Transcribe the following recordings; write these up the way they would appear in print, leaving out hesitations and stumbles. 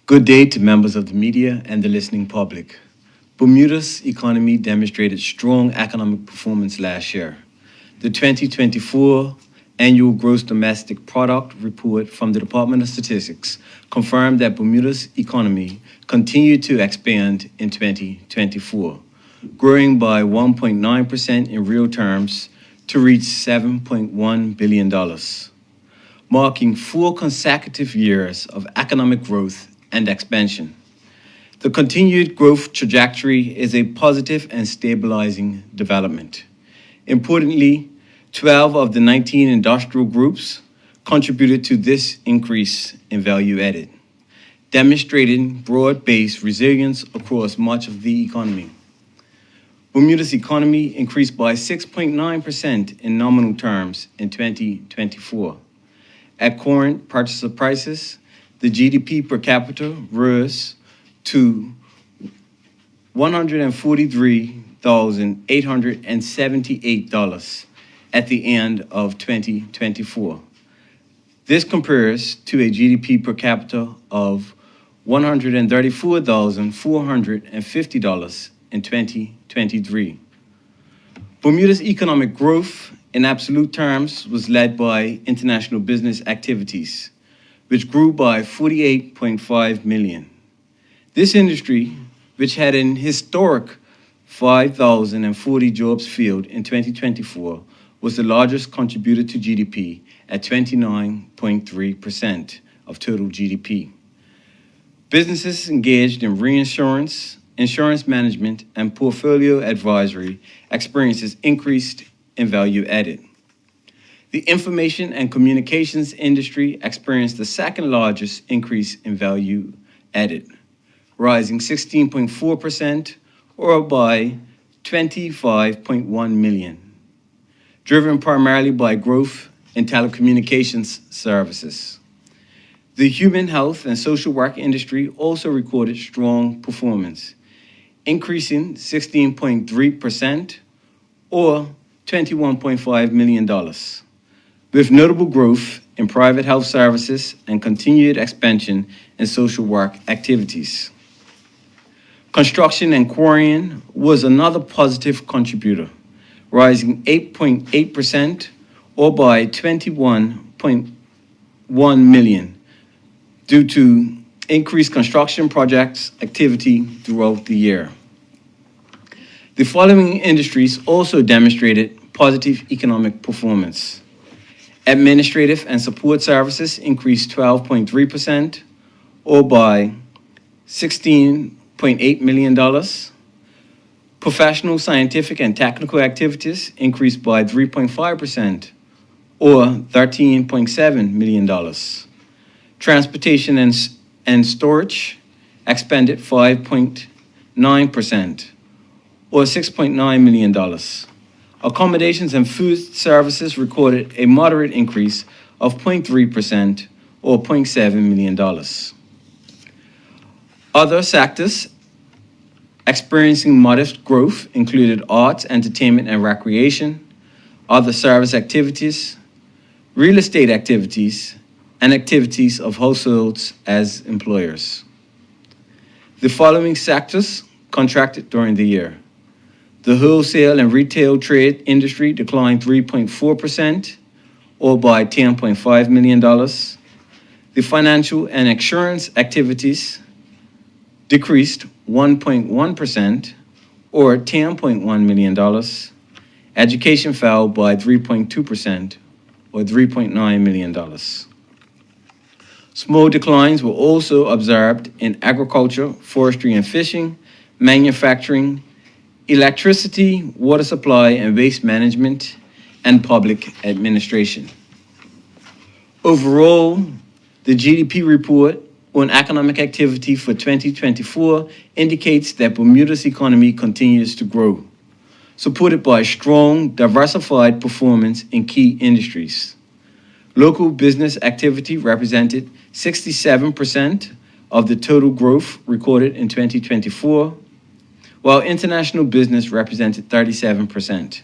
Good day to members of the media and the listening public. Bermuda's economy demonstrated strong economic performance last year. The 2024 Annual Gross Domestic Product report from the Department of Statistics confirmed that Bermuda's economy continued to expand in 2024, growing by 1.9% in real terms to reach $7.1 billion, marking 4 consecutive years of economic growth and expansion. The continued growth trajectory is a positive and stabilizing development. Importantly, 12 of the 19 industrial groups contributed to this increase in value added, demonstrating broad-based resilience across much of the economy. Bermuda's economy increased by 6.9% in nominal terms in 2024. At current purchaser prices, the GDP per capita rose to $143,878 at the end of 2024. This compares to a GDP per capita of $134,450 in 2023. Bermuda's economic growth in absolute terms was led by international business activities, which grew by 48.5 million. This industry, which had an historic 5,040 jobs filled in 2024, was the largest contributor to GDP at 29.3% of total GDP. Businesses engaged in reinsurance, insurance management, and portfolio advisory experiences increased in value added. The information and communications industry experienced the second largest increase in value added, rising 16.4% or by 25.1 million, driven primarily by growth in telecommunications services. The human health and social work industry also recorded strong performance, increasing 16.3% or $21.5 million, with notable growth in private health services and continued expansion in social work activities. Construction and quarrying was another positive contributor, rising 8.8% or by 21.1 million due to increased construction projects activity throughout the year. The following industries also demonstrated positive economic performance. Administrative and support services increased 12.3% or by $16.8 million. Professional, scientific, and technical activities increased by 3.5% or $13.7 million. Transportation and storage expanded 5.9% or $6.9 million. Accommodations and food services recorded a moderate increase of 0.3% or $0.7 million. Other sectors experiencing modest growth included arts, entertainment, and recreation, other service activities, real estate activities, and activities of households as employers. The following sectors contracted during the year. The wholesale and retail trade industry declined 3.4% or by $10.5 million. The financial and insurance activities decreased 1.1% or $10.1 million. Education fell by 3.2% or $3.9 million. Small declines were also observed in agriculture, forestry and fishing, manufacturing, electricity, water supply and waste management, and public administration. Overall, the GDP report on economic activity for 2024 indicates that Bermuda's economy continues to grow, supported by strong, diversified performance in key industries. Local business activity represented 67% of the total growth recorded in 2024, while international business represented 37%.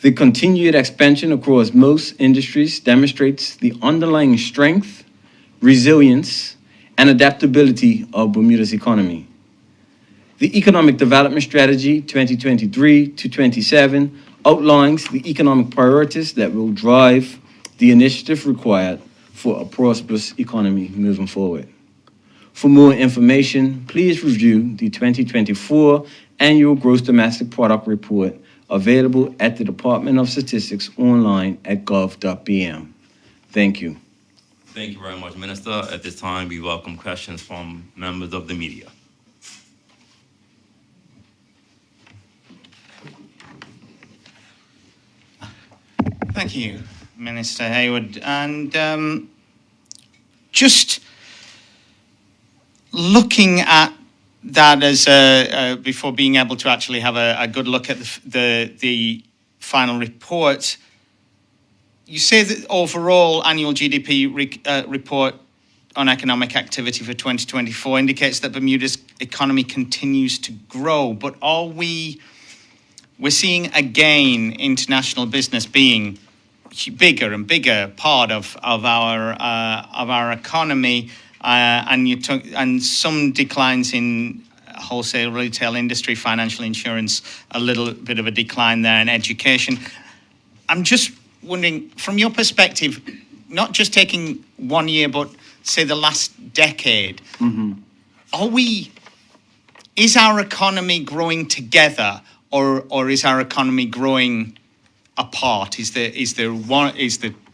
The continued expansion across most industries demonstrates the underlying strength, resilience, and adaptability of Bermuda's economy. The Economic Development Strategy 2023 to 27 outlines the economic priorities that will drive the initiative required for a prosperous economy moving forward. For more information, please review the 2024 Annual Gross Domestic Product Report available at the Department of Statistics online at gov.bm. Thank you. Thank you very much, Minister. At this time, we welcome questions from members of the media. Thank you, Minister Hayward. And just looking at that as before being able to actually have a good look at the final report, you say that overall annual GDP report on economic activity for 2024 indicates that Bermuda's economy continues to grow, but we're seeing again international business being bigger and bigger part of our economy, and some declines in wholesale retail industry, financial insurance, a little bit of a decline there in education. I'm just wondering, from your perspective, not just taking 1 year, but say the last decade, is our economy growing together, or is our economy growing apart? Is there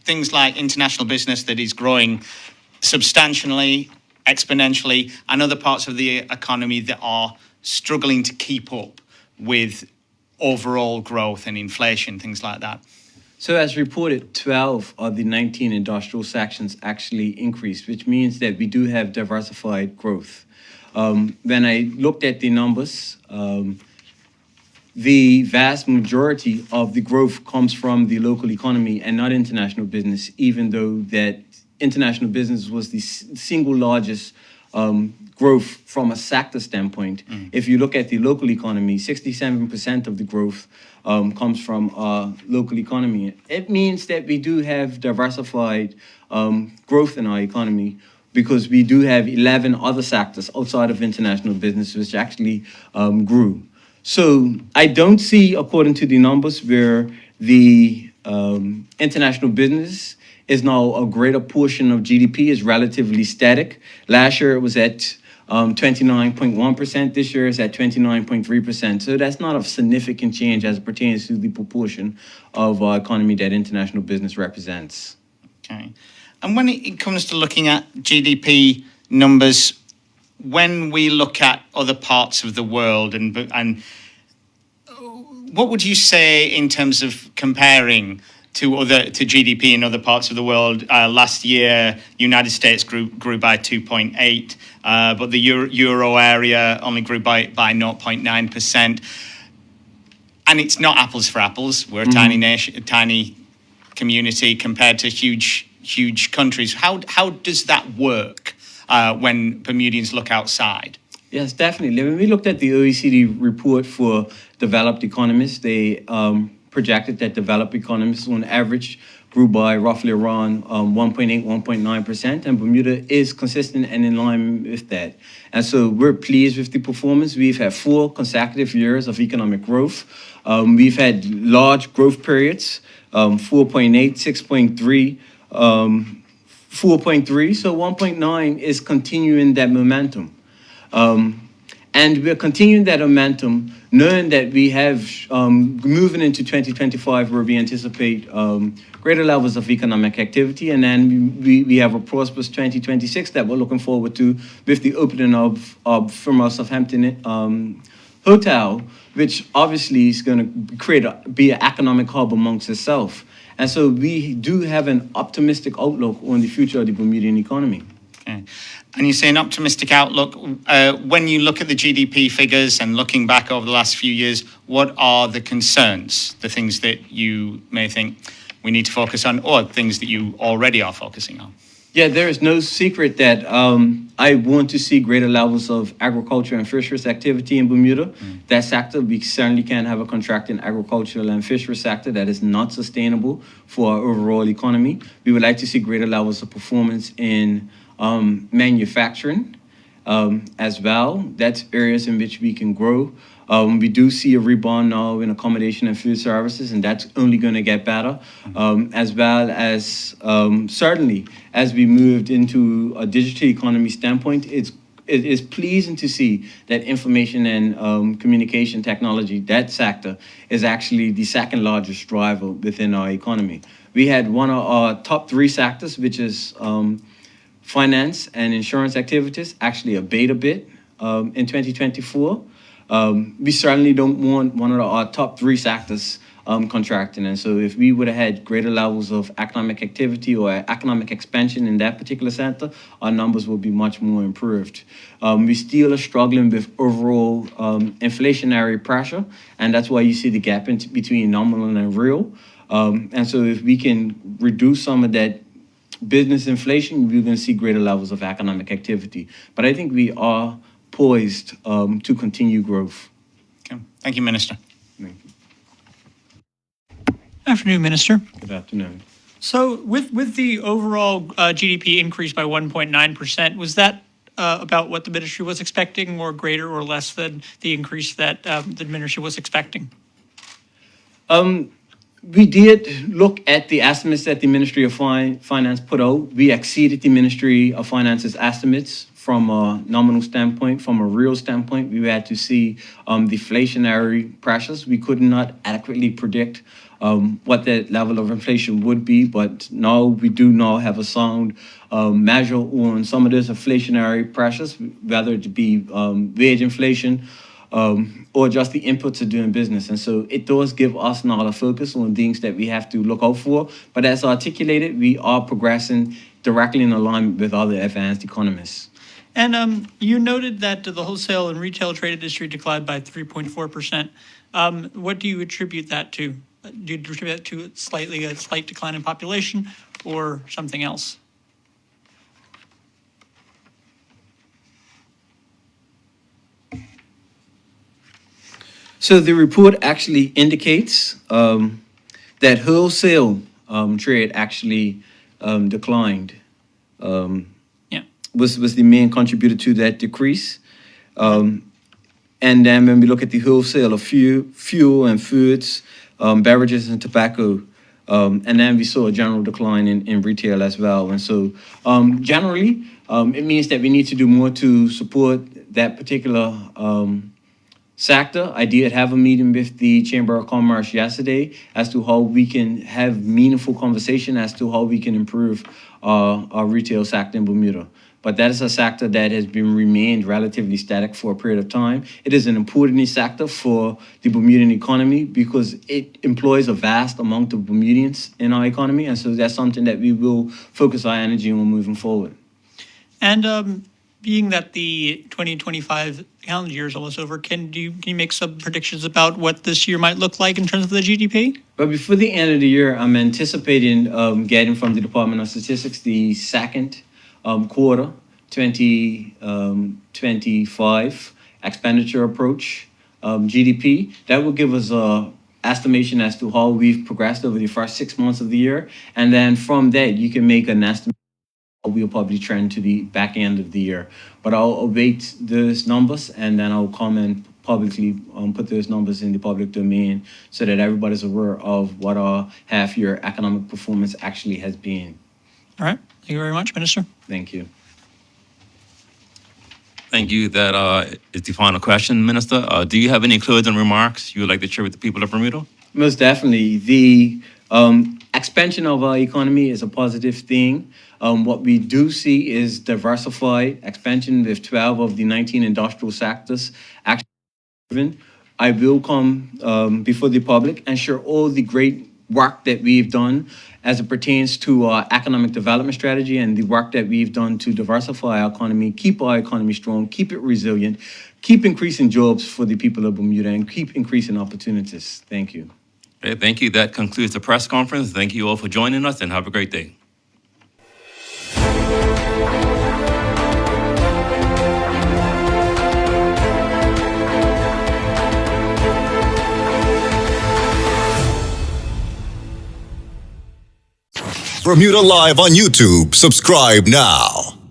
things like international business that is growing substantially, exponentially, and other parts of the economy that are struggling to keep up with overall growth and inflation, things like that? So as reported, 12 of the 19 industrial sections actually increased, which means that we do have diversified growth. When I looked at the numbers, the vast majority of the growth comes from the local economy and not international business, even though that international business was the single largest growth from a sector standpoint. If you look at the local economy, 67% of the growth comes from local economy. It means that we do have diversified growth in our economy, because we do have 11 other sectors outside of international business which actually grew. So I don't see, according to the numbers, where the international business is now a greater portion of GDP, is relatively static. Last year it was at 29.1%. This year is at 29.3%. So that's not a significant change as it pertains to the proportion of our economy that international business represents. Okay. And when it comes to looking at GDP numbers, when we look at other parts of the world, and what would you say in terms of comparing to GDP in other parts of the world? Last year, United States grew by 2.8, but the Euro area only grew by 0.9%. And it's not apples for apples. We're a tiny nation, a tiny community compared to huge countries. How does that work when Bermudians look outside? Yes, definitely. When we looked at the OECD report for developed economies, they projected that developed economies on average grew by roughly around 1.8, 1.9%, and Bermuda is consistent and in line with that. And so we're pleased with the performance. We've had 4 consecutive years of economic growth. We've had large growth periods, 4.8, 6.3, 4.3, so 1.9 is continuing that momentum. And we're continuing that momentum, knowing that we have, moving into 2025, where we anticipate greater levels of economic activity, and then we have a prosperous 2026 that we're looking forward to with the opening of from our Southampton hotel, which obviously is going to be an economic hub amongst itself. And so we do have an optimistic outlook on the future of the Bermudian economy. Okay. And you say an optimistic outlook. When you look at the GDP figures and looking back over the last few years, what are the concerns, the things that you may think we need to focus on, or things that you already are focusing on? Yeah, there is no secret that I want to see greater levels of agriculture and fisheries activity in Bermuda. That sector, we certainly can't have a contracting agricultural and fisheries sector that is not sustainable for our overall economy. We would like to see greater levels of performance in manufacturing as well. That's areas in which we can grow. We do see a rebound now in accommodation and food services, and that's only going to get better, as well as certainly as we moved into a digital economy standpoint, it is pleasing to see that information and communication technology, that sector, is actually the second largest driver within our economy. We had one of our top three sectors, which is finance and insurance activities, actually abate a bit in 2024. We certainly don't want one of our top three sectors contracting. And so if we would have had greater levels of economic activity or economic expansion in that particular sector, our numbers would be much more improved. We still are struggling with overall inflationary pressure, and that's why you see the gap between nominal and real. And so if we can reduce some of that business inflation, we're going to see greater levels of economic activity. But I think we are poised to continue growth. Okay. Thank you, Minister. Thank you. Afternoon, Minister. Good afternoon. So with the overall GDP increase by 1.9%, was that about what the ministry was expecting, or greater or less than the increase that the ministry was expecting? We did look at the estimates that the Ministry of Finance put out. We exceeded the Ministry of Finance's estimates from a nominal standpoint. From a real standpoint, we had to see deflationary pressures. We could not adequately predict what that level of inflation would be, but now we do now have a sound measure on some of those inflationary pressures, whether it be wage inflation, or just the inputs of doing business. And so it does give us now a focus on things that we have to look out for. But as articulated, we are progressing directly in alignment with other advanced economists. And you noted that the wholesale and retail trade industry declined by 3.4%. What do you attribute that to? Do you attribute that to a slight decline in population, or something else? So the report actually indicates that wholesale trade actually declined. Was the main contributor to that decrease. And then when we look at the wholesale of fuel and foods, beverages and tobacco, and then we saw a general decline in retail as well. And so generally, it means that we need to do more to support that particular sector. I did have a meeting with the Chamber of Commerce yesterday as to how we can have meaningful conversation as to how we can improve our retail sector in Bermuda. But that is a sector that has remained relatively static for a period of time. It is an important sector for the Bermudian economy because it employs a vast amount of Bermudians in our economy. And so that's something that we will focus our energy on moving forward. And being that the 2025 calendar year is almost over, can you make some predictions about what this year might look like in terms of the GDP? But before the end of the year, I'm anticipating getting from the Department of Statistics the second quarter 2025 expenditure approach GDP. That will give us a estimation as to how we've progressed over the first 6 months of the year. And then from that, you can make an estimate. We'll probably trend to the back end of the year. But I'll await those numbers, and then I'll come and publicly put those numbers in the public domain so that everybody's aware of what our half-year economic performance actually has been. All right. Thank you very much, Minister. Thank you. Thank you. That is the final question, Minister. Do you have any closing remarks you would like to share with the people of Bermuda? Most definitely. The expansion of our economy is a positive thing. What we do see is diversified expansion with 12 of the 19 industrial sectors actually driven. I will come before the public and share all the great work that we've done as it pertains to our economic development strategy and the work that we've done to diversify our economy, keep our economy strong, keep it resilient, keep increasing jobs for the people of Bermuda, and keep increasing opportunities. Thank you. Okay, thank you. That concludes the press conference. Thank you all for joining us, and have a great day. Bermuda Live on YouTube. Subscribe now.